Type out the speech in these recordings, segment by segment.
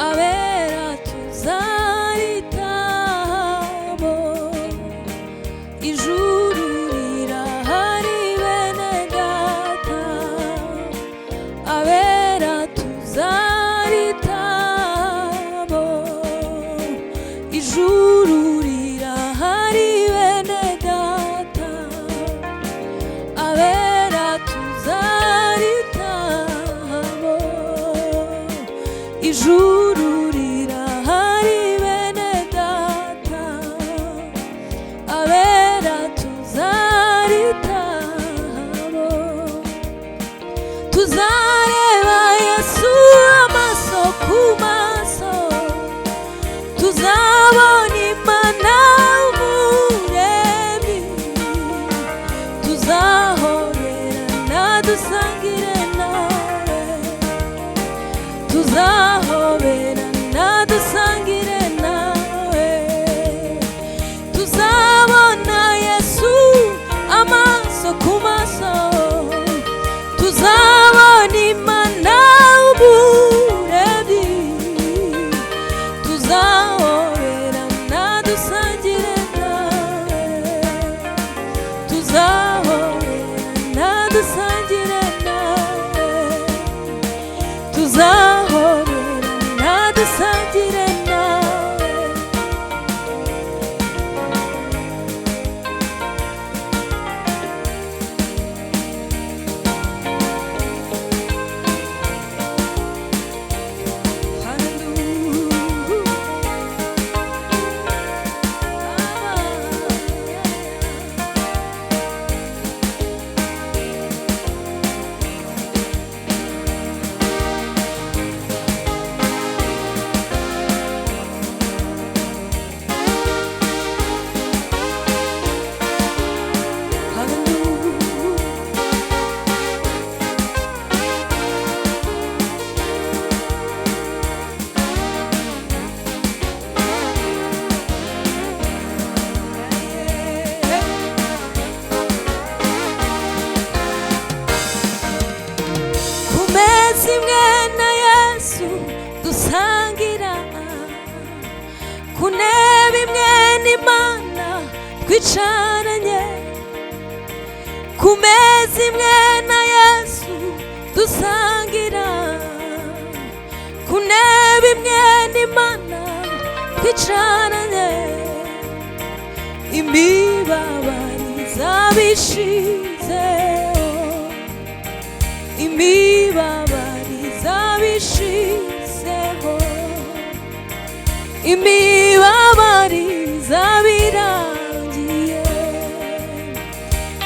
abera tuzaritamo, ijuru rirahari bene data, abera tuzaritamo, ijuru rirahari bene data, abera tuzaritamo, ijuru rirahari bene data, abera tuzaritamo, tuzareba Yesu amaso ku maso, tuzabona Imana umuremyi, tuzahoberana dusangire nawe, tuzahoberana dusangire nawe, tuzabona Yesu amaso ku maso, tuzabona Imana umuremyi, tuzahoberana dusangire nawe, tuzahoberana dusangire nawe, tuzahoberana dusangire nawe. Kumeza imwe na Yesu dusangira, ku ntebe imwe n'Imana twicaranye, ku meza imwe na Yesu dusangira, ku ntebe imwe n'Imana twicaranye, imibabaro izabishizeho, imibabaro izabishizeho, imibabaro izabirangiye,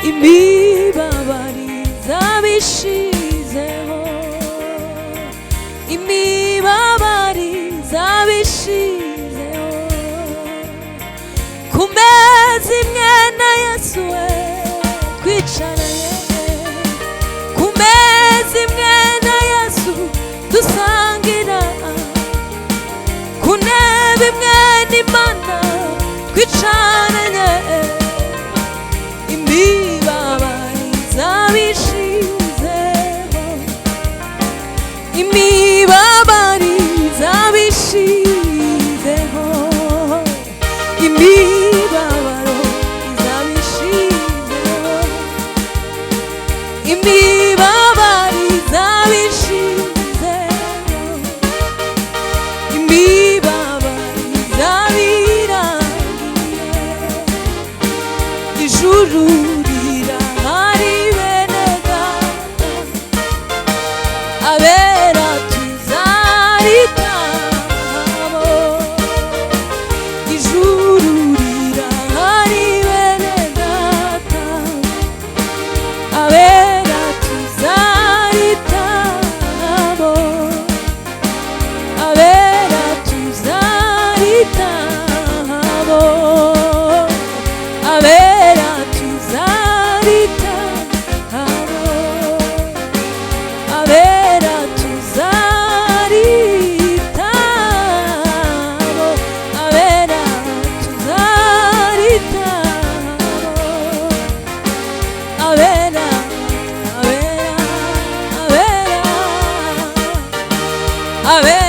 imibabaro izabishizeho, imibabaro izabishizeho, ku meza imwe na Yesu we twicaranye, ku meza imwe na Yesu dusangira, ku ntebe imwe n'Imana twicaranye, imibabaro izabishizeho, imibabaro izabishizeho, imibabaro izabishizeho, imibabaro izabishizeho, imibabaro izabirangiye, ijuru rirahari bene data, abera tuzaritamo, ijuru rirahari bene data, abera tuzaritamo, abera tuzaritamo, abera tuzaritamo, abera tuzaritamo, abera tuzaritamo, abera, abera, abera, abera.